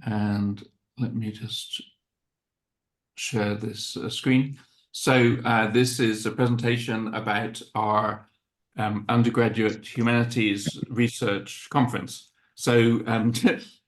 And let me just share this screen. So this is a presentation about our Undergraduate Humanities Research Conference. So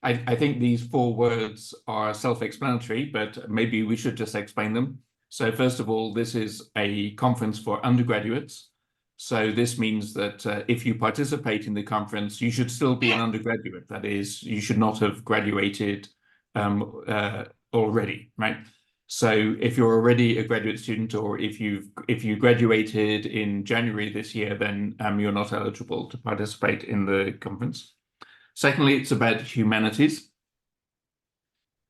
I think these 4 words are self-explanatory, but maybe we should just explain them. So first of all, this is a conference for undergraduates. So this means that if you participate in the conference, you should still be an undergraduate. That is, you should not have graduated already, right? So if you're already a graduate student, or if you graduated in January this year, then you're not eligible to participate in the conference. Secondly, it's about humanities.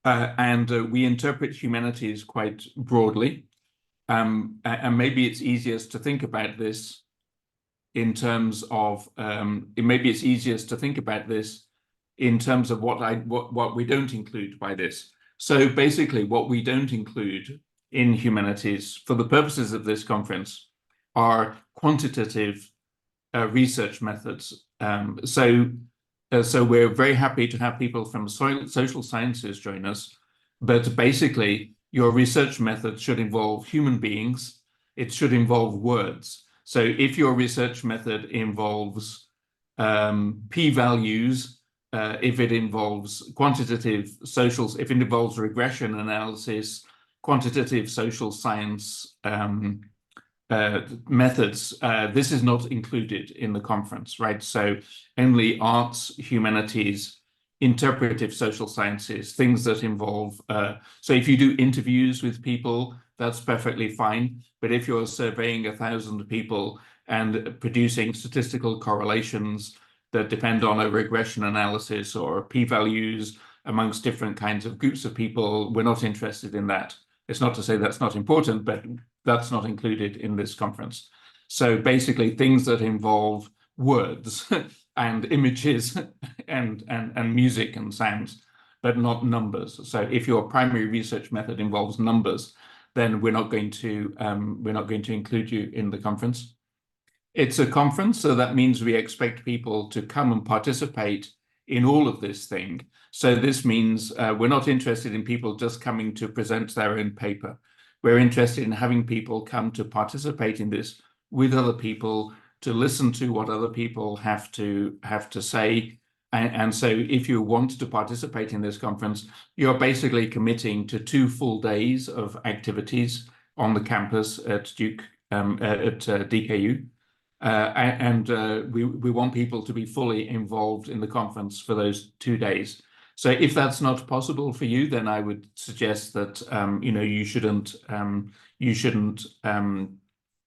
And we interpret humanities quite broadly. And maybe it's easiest to think about this in terms of what we don't include by this. So basically, what we don't include in humanities for the purposes of this conference are quantitative research methods. So we're very happy to have people from social sciences join us, but basically your research method should involve human beings. It should involve words. So if your research method involves p-values, if it involves quantitative socials, if it involves regression analysis, quantitative social science methods, this is not included in the conference, right? So only arts, humanities, interpretive social sciences, things that involve, so if you do interviews with people, that's perfectly fine. But if you're surveying 1,000 people and producing statistical correlations that depend on a regression analysis or p-values amongst different kinds of groups of people, we're not interested in that. It's not to say that's not important, but that's not included in this conference. So basically things that involve words and images and music and sounds, but not numbers. So if your primary research method involves numbers, then we're not going to include you in the conference. It's a conference, so that means we expect people to come and participate in all of this thing. So this means we're not interested in people just coming to present their own paper. We're interested in having people come to participate in this with other people, to listen to what other people have to say. And so if you want to participate in this conference, you're basically committing to 2 full days of activities on the campus at DKU. We want people to be fully involved in the conference for those 2 days. So if that's not possible for you, then I would suggest that you shouldn't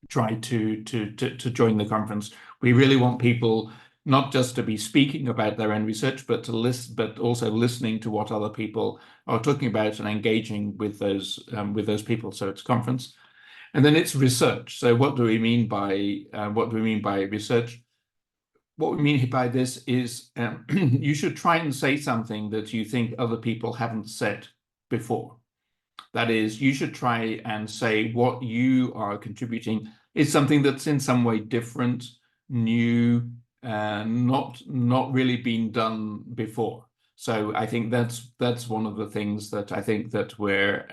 try to join the conference. We really want people not just to be speaking about their own research, but also listening to what other people are talking about and engaging with those people. So it's a conference. And then it's research. So what do we mean by research? What we mean by this is you should try and say something that you think other people haven't said before. That is, you should try and say what you are contributing is something that's in some way different, new, not really been done before. So I think that's one of the things that I think that we're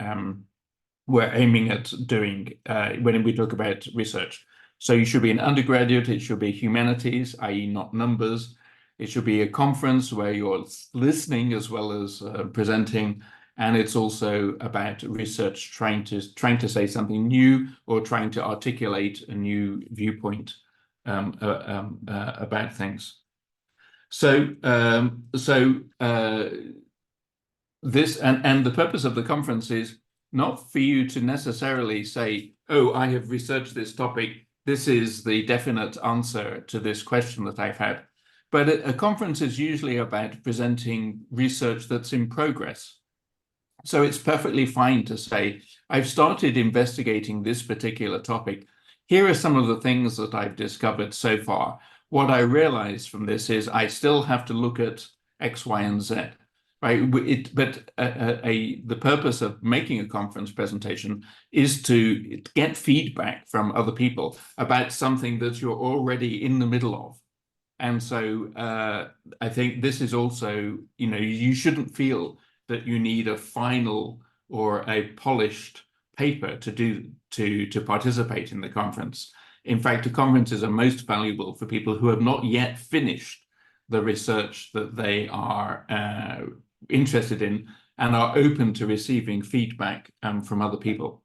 aiming at doing when we talk about research. So you should be an undergraduate, it should be humanities, i.e. not numbers. It should be a conference where you're listening as well as presenting. And it's also about research, trying to say something new or trying to articulate a new viewpoint about things. So this and the purpose of the conference is not for you to necessarily say, oh, I have researched this topic, this is the definite answer to this question that I've had. But a conference is usually about presenting research that's in progress. So it's perfectly fine to say, I've started investigating this particular topic. Here are some of the things that I've discovered so far. What I realize from this is I still have to look at X, Y, and Z. Right? The purpose of making a conference presentation is to get feedback from other people about something that you're already in the middle of. And so I think this is also, you shouldn't feel that you need a final or a polished paper to participate in the conference. In fact, the conferences are most valuable for people who have not yet finished the research that they are interested in and are open to receiving feedback from other people.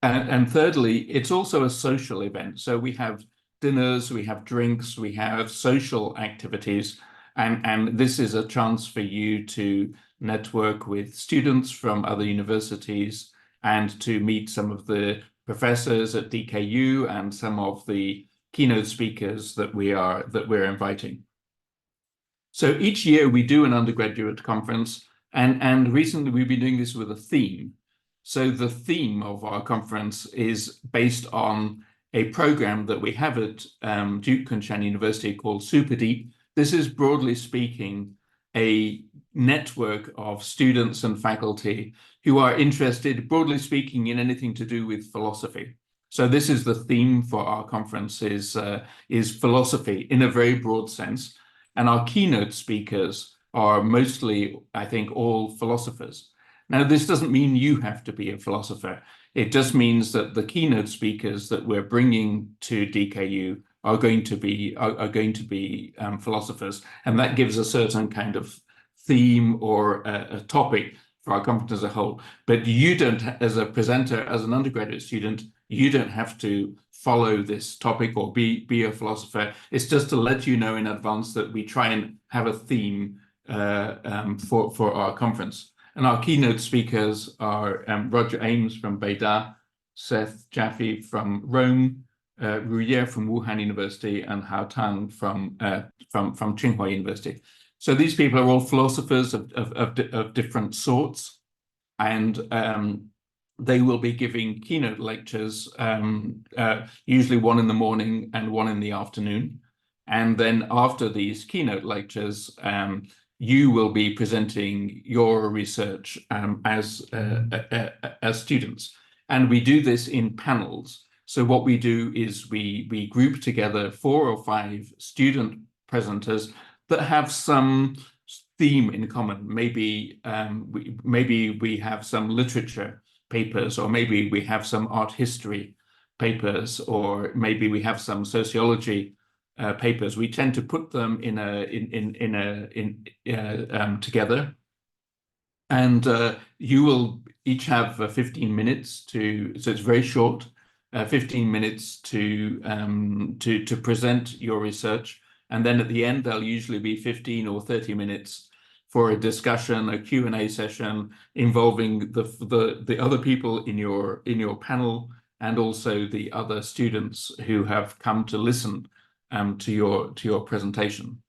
And thirdly, it's also a social event. So we have dinners, we have drinks, we have social activities, and this is a chance for you to network with students from other universities and to meet some of the professors at DKU and some of the keynote speakers that we're inviting. So each year we do an undergraduate conference, and recently we've been doing this with a theme. So the theme of our conference is based on a program that we have at Duke Kunshan University called Super Deep. This is, broadly speaking, a network of students and faculty who are interested, broadly speaking, in anything to do with philosophy. So this is the theme for our conference is philosophy in a very broad sense. And our keynote speakers are mostly, I think, all philosophers. Now, this doesn't mean you have to be a philosopher. It just means that the keynote speakers that we're bringing to DKU are going to be philosophers, and that gives a certain kind of theme or a topic for our conference as a whole. But you don't, as a presenter, as an undergraduate student, you don't have to follow this topic or be a philosopher. It's just to let you know in advance that we try and have a theme for our conference. And our keynote speakers are Roger Ames from Beida, Seth Jaffe from Rome, Ruye from Wuhan University, and Hao Tang from Tsinghua University. So these people are all philosophers of different sorts, and they will be giving keynote lectures, usually one in the morning and one in the afternoon. And then after these keynote lectures, you will be presenting your research as students. And we do this in panels. So what we do is we group together 4 or 5 student presenters that have some theme in common. Maybe we have some literature papers, or maybe we have some art history papers, or maybe we have some sociology papers. We tend to put them together, and you will each have 15 minutes to. So it's very short, 15 minutes to present your research, and then at the end there'll usually be 15 or 30 minutes for a discussion, a Q&A session involving the other people in your panel, and also the other students who have come to listen to your presentation.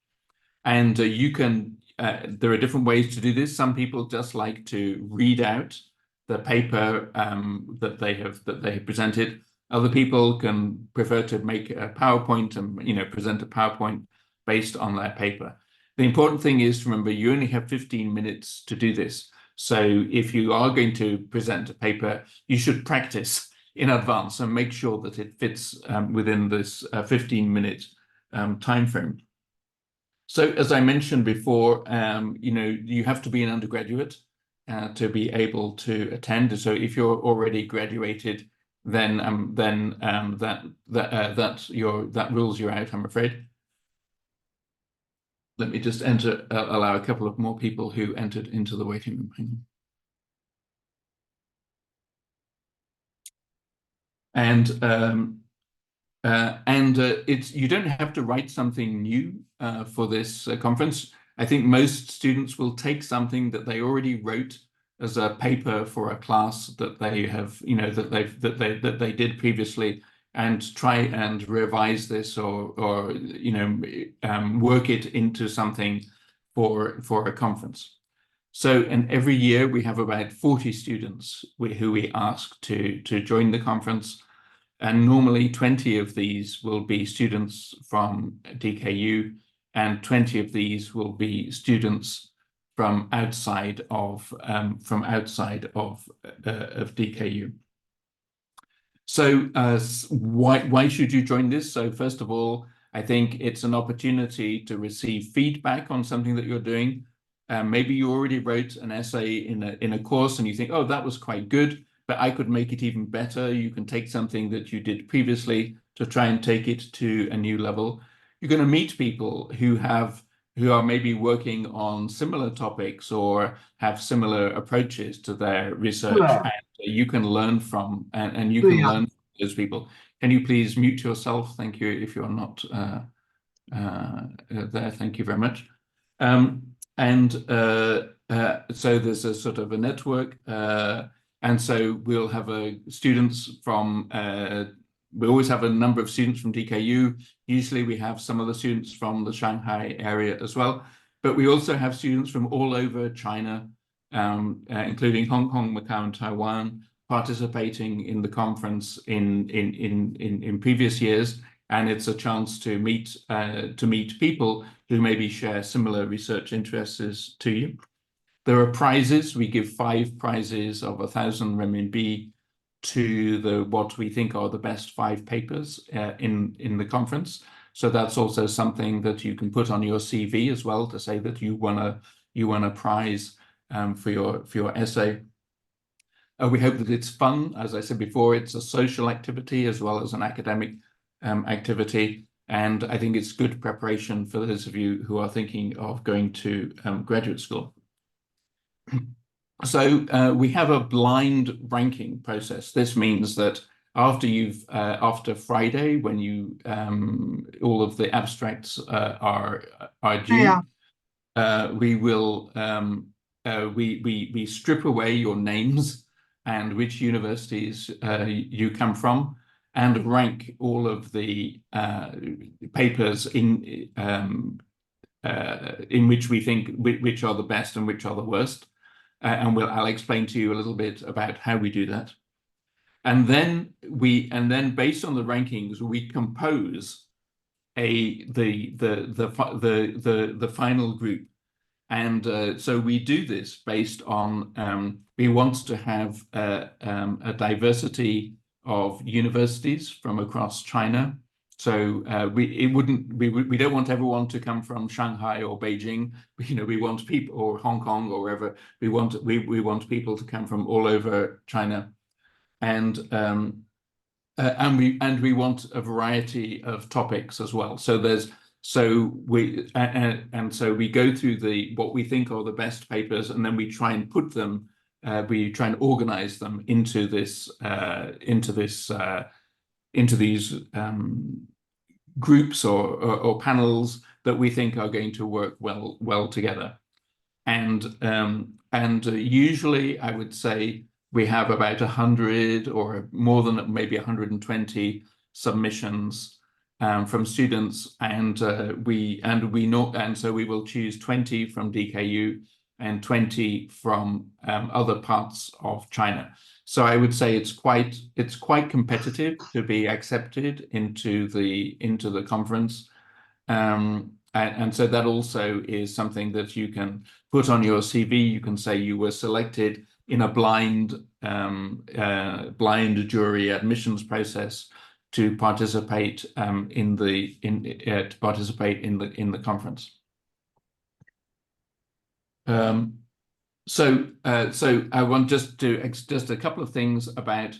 And you can there are different ways to do this. Some people just like to read out the paper that they have presented. Other people can prefer to make a PowerPoint and present a PowerPoint based on their paper. The important thing is to remember you only have 15 minutes to do this. So if you are going to present a paper, you should practice in advance and make sure that it fits within this 15-minute time frame. So as I mentioned before, you have to be an undergraduate to be able to attend. So if you're already graduated, then that rules you out, I'm afraid. Let me just allow a couple of more people who entered into the waiting room. And you don't have to write something new for this conference. I think most students will take something that they already wrote as a paper for a class that they have, that they did previously, and try and revise this or work it into something for a conference. So, and every year we have about 40 students who we ask to join the conference. And normally 20 of these will be students from DKU, and 20 of these will be students from outside of DKU. So why should you join this? So first of all, I think it's an opportunity to receive feedback on something that you're doing. maybe you already wrote an essay in a course and you think, oh, that was quite good, but I could make it even better. You can take something that you did previously to try and take it to a new level. You're going to meet people who are maybe working on similar topics or have similar approaches to their research, 对 and you can learn from and you 对 can 呀，learn from those people. Can you please mute yourself? Thank you if you're not there. Thank you very much. So there's a sort of a network, and so we'll have students from. We always have a number of students from DKU. Usually we have some of the students from the Shanghai area as well, but we also have students from all over China, including Hong Kong, Macau, and Taiwan, participating in the conference in previous years. And it's a chance to meet people who maybe share similar research interests to you. There are prizes. We give 5 prizes of 1,000 renminbi to what we think are the best 5 papers in the conference. So that's also something that you can put on your CV as well, to say that you won a prize for your essay. We hope that it's fun. As I said before, it's a social activity as well as an academic activity. And I think it's good preparation for those of you who are thinking of going to graduate school. So we have a blind ranking process. This means that after Friday, when all of the abstracts are 对 due, 呀，we strip away your names and which universities you come from, and rank all of the papers in which we think which are the best and which are the worst. And I'll explain to you a little bit about how we do that. And then based on the rankings, we compose the final group. And so we do this based on we want to have a diversity of universities from across China. So we don't want everyone to come from Shanghai or Beijing. We want people, or Hong Kong or wherever. We want people to come from all over China, and we want a variety of topics as well. So we go through what we think are the best papers, and then we try and put them. We try and organize them into these groups or panels that we think are going to work well together. And usually I would say we have about 100 or more than maybe 120 submissions from students, and so we will choose 20 from DKU and 20 from other parts of China. So I would say it's quite competitive to be accepted into the conference. And so that also is something that you can put on your CV. You can say you were selected in a blind jury admissions process to participate in the conference. So I want just a couple of things about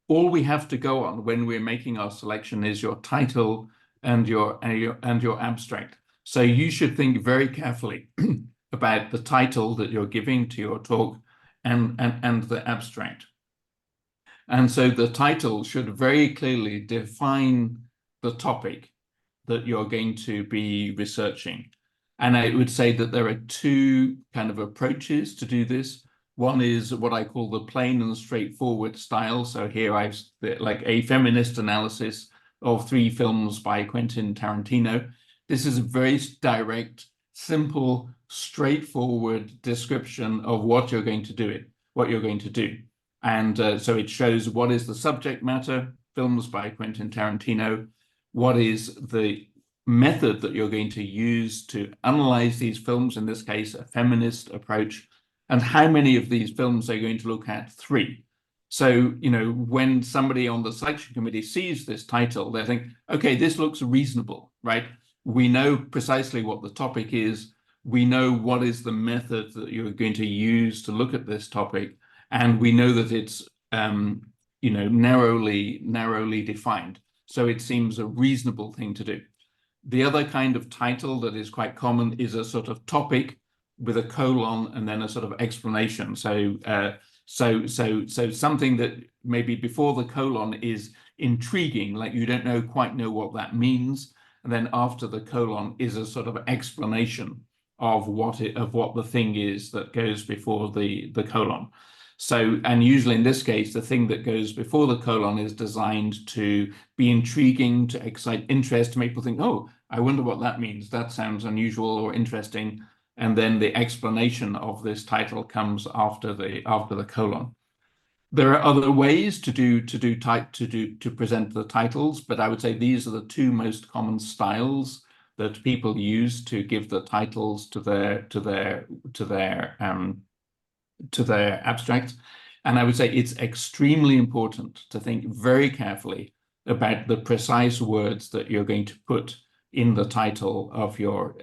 all we have to go on when we're making our selection is your title and your abstract. So you should think very carefully about the title that you're giving to your talk and the abstract. And so the title should very clearly define the topic that you're going to be researching. And I would say that there are 2 kind of approaches to do this. One is what I call the plain and straightforward style. So here I've like a feminist analysis of 3 films by Quentin Tarantino. This is a very direct, simple, straightforward description of what you're going to do. And so it shows what is the subject matter, films by Quentin Tarantino, what is the method that you're going to use to analyze these films, in this case, a feminist approach, and how many of these films are you going to look at? 3. So, when somebody on the selection committee sees this title, they think, okay, this looks reasonable, right? We know precisely what the topic is. we know what is the method that you're going to use to look at this topic, and we know that it's narrowly defined. So it seems a reasonable thing to do. The other kind of title that is quite common is a sort of topic with a colon and then a sort of explanation. So something that maybe before the colon is intriguing, like you don't quite know what that means, and then after the colon is a sort of explanation of what the thing is that goes before the colon. So, and usually in this case, the thing that goes before the colon is designed to be intriguing, to excite interest, to make people think, oh, I wonder what that means. That sounds unusual or interesting. And then the explanation of this title comes after the colon. There are other ways to present the titles, but I would say these are the two most common styles that people use to give the titles to their abstracts. And I would say it's extremely important to think very carefully about the precise words that you're going to put in the title of your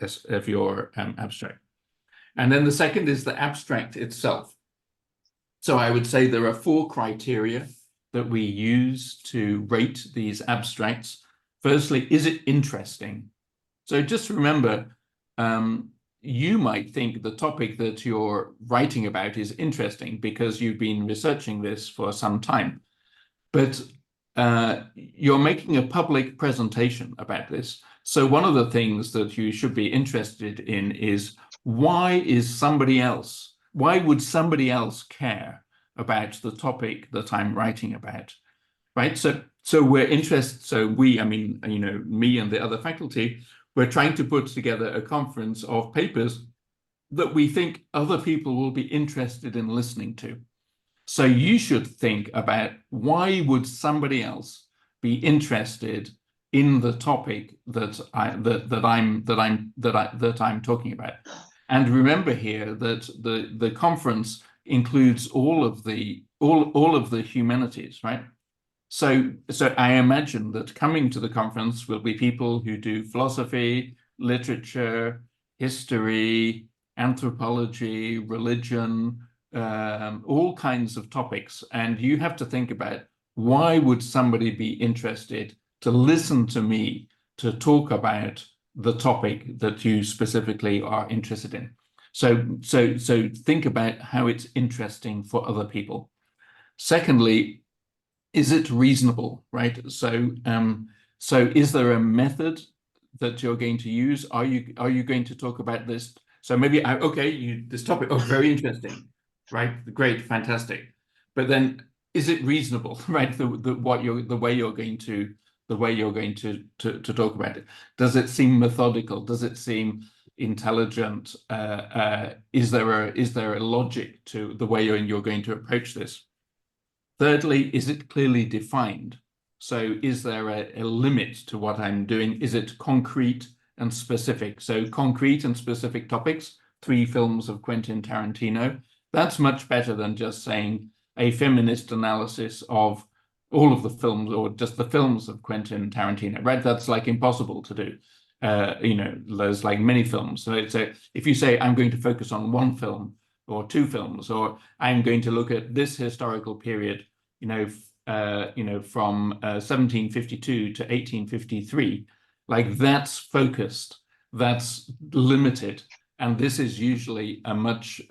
abstract. And then the second is the abstract itself. So I would say there are 4 criteria that we use to rate these abstracts. Firstly, is it interesting? So just remember, you might think the topic that you're writing about is interesting because you've been researching this for some time. But you're making a public presentation about this. So one of the things that you should be interested in is why would somebody else care about the topic that I'm writing about, right? So we're interested, me and the other faculty, we're trying to put together a conference of papers that we think other people will be interested in listening to. So you should think about why would somebody else be interested in the topic that I'm talking about. And remember here that the conference includes all of the humanities, right? So I imagine that coming to the conference will be people who do philosophy, literature, history, anthropology, religion, all kinds of topics. And you have to think about why would somebody be interested to listen to me to talk about the topic that you specifically are interested in. So think about how it's interesting for other people. Secondly, is it reasonable, right? So is there a method that you're going to use? Are you going to talk about this? So maybe this topic, very interesting, right? Great, fantastic. But then is it reasonable, right? The way you're going to talk about it. Does it seem methodical? Does it seem intelligent? Is there a logic to the way you're going to approach this? Thirdly, is it clearly defined? So is there a limit to what I'm doing? Is it concrete and specific? So concrete and specific topics, 3 films of Quentin Tarantino. That's much better than just saying a feminist analysis of all of the films or just the films of Quentin Tarantino, right? That's like impossible to do. There's like many films. So if you say, I'm going to focus on 1 film or 2 films, or I'm going to look at this historical period, from 1752 to 1853, like that's focused, that's limited, and this is usually a much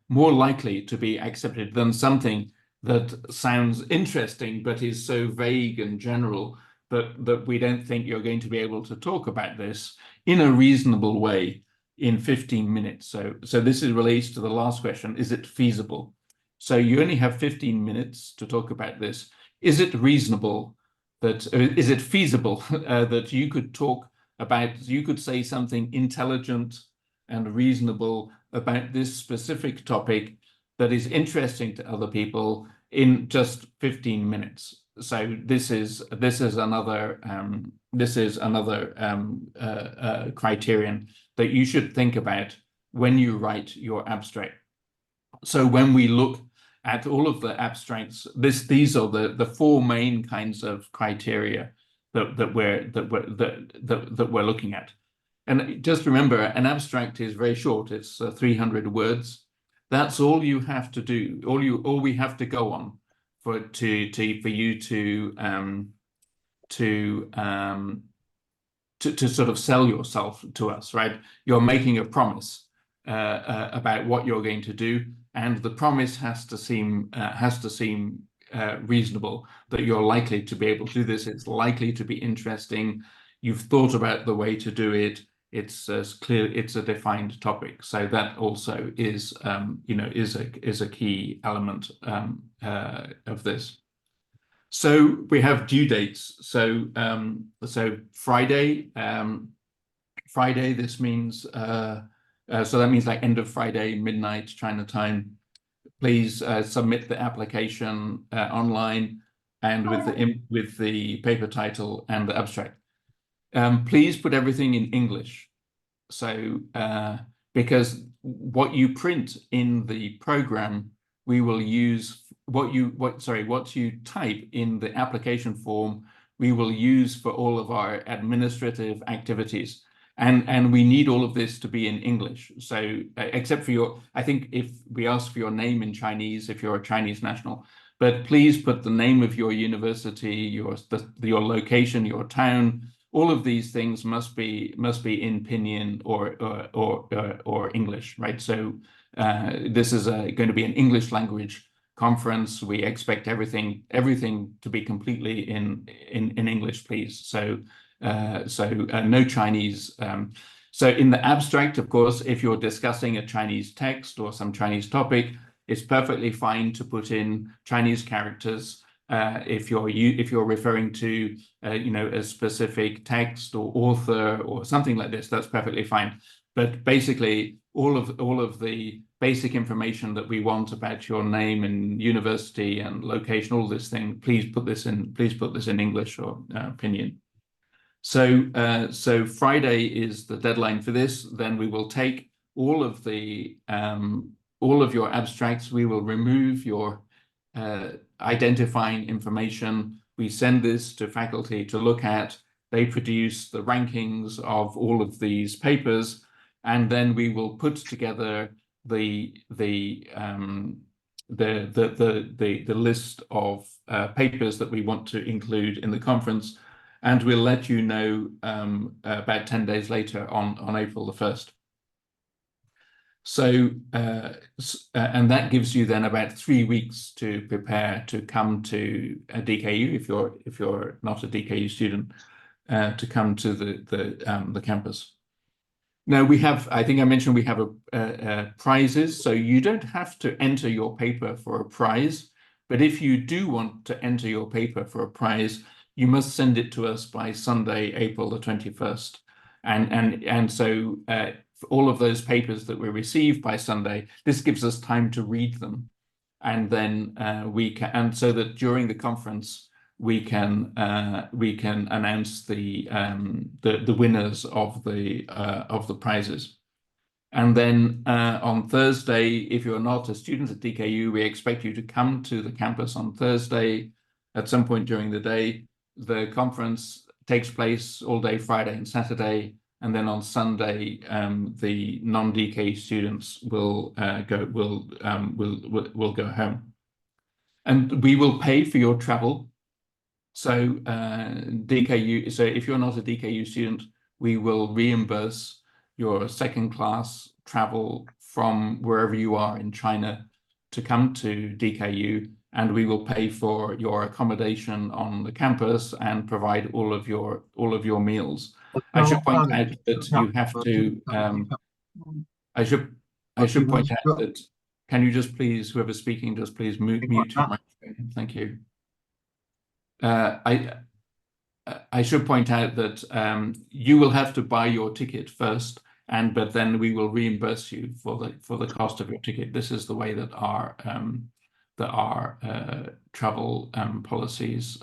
more likely to be accepted than something that sounds interesting but is so vague and general that we don't think you're going to be able to talk about this in a reasonable way in 15 minutes. So this relates to the last question, is it feasible? So you only have 15 minutes to talk about this. Is it feasible that you could say something intelligent and reasonable about this specific topic that is interesting to other people in just 15 minutes? So this is another criterion that you should think about when you write your abstract. So when we look at all of the abstracts, these are the 4 main kinds of criteria that we're looking at. And just remember, an abstract is very short. It's 300 words. That's all you have to do. All we have to go on for you to sort of sell yourself to us, right? You're making a promise about what you're going to do, and the promise has to seem reasonable, that you're likely to be able to do this. It's likely to be interesting. You've thought about the way to do it. It's clear. It's a defined topic. So that also is, is a key element of this. So we have due dates. So Friday. Friday. This means so that means like end of Friday, midnight China time. Please submit the application online and with the paper title and the abstract. Please put everything in English. So because what you print in the program, we will use what you type in the application form, we will use for all of our administrative activities. And we need all of this to be in English. So except for I think if we ask for your name in Chinese, if you're a Chinese national, but please put the name of your university, your location, your town. All of these things must be in Pinyin or English, right? So this is going to be an English language conference. We expect everything to be completely in English, please. So no Chinese. So in the abstract, of course, if you're discussing a Chinese text or some Chinese topic, it's perfectly fine to put in Chinese characters. If you're referring to a specific text or author or something like this, that's perfectly fine. But basically, all of the basic information that we want about your name and university and location, all this thing, please put this in English or Pinyin. So Friday is the deadline for this. Then we will take all of your abstracts. We will remove your identifying information. We send this to faculty to look at. They produce the rankings of all of these papers, and then we will put together the list of papers that we want to include in the conference, and we'll let you know about 10 days later on April the 1st. So, and that gives you then about 3 weeks to prepare to come to a DKU if you're not a DKU student, to come to the campus. Now we have, I think I mentioned we have prizes, so you don't have to enter your paper for a prize, but if you do want to enter your paper for a prize, you must send it to us by Sunday, April the 21st. And so for all of those papers that we receive by Sunday, this gives us time to read them. And then and so that during the conference, we can announce the winners of the prizes. And then on Thursday, if you're not a student at DKU, we expect you to come to the campus on Thursday at some point during the day. The conference takes place all day Friday and Saturday, and then on Sunday, the non-DKU students will go home, and we will pay for your travel. So DKU. So if you're not a DKU student, we will reimburse your second-class travel from wherever you are in China to come to DKU, and we will pay for your accommodation on the campus and provide all of your meals. I should point out that you have to. I should point out that. Can you just please, whoever's speaking, just please mute your microphone? Thank you. I should point out that you will have to buy your ticket first, but then we will reimburse you for the cost of your ticket. This is the way that our travel policies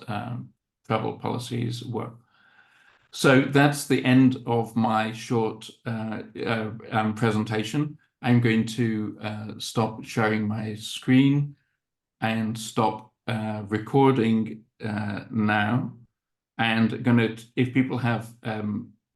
work. So that's the end of my short presentation. I'm going to stop sharing my screen and stop recording now, and if people have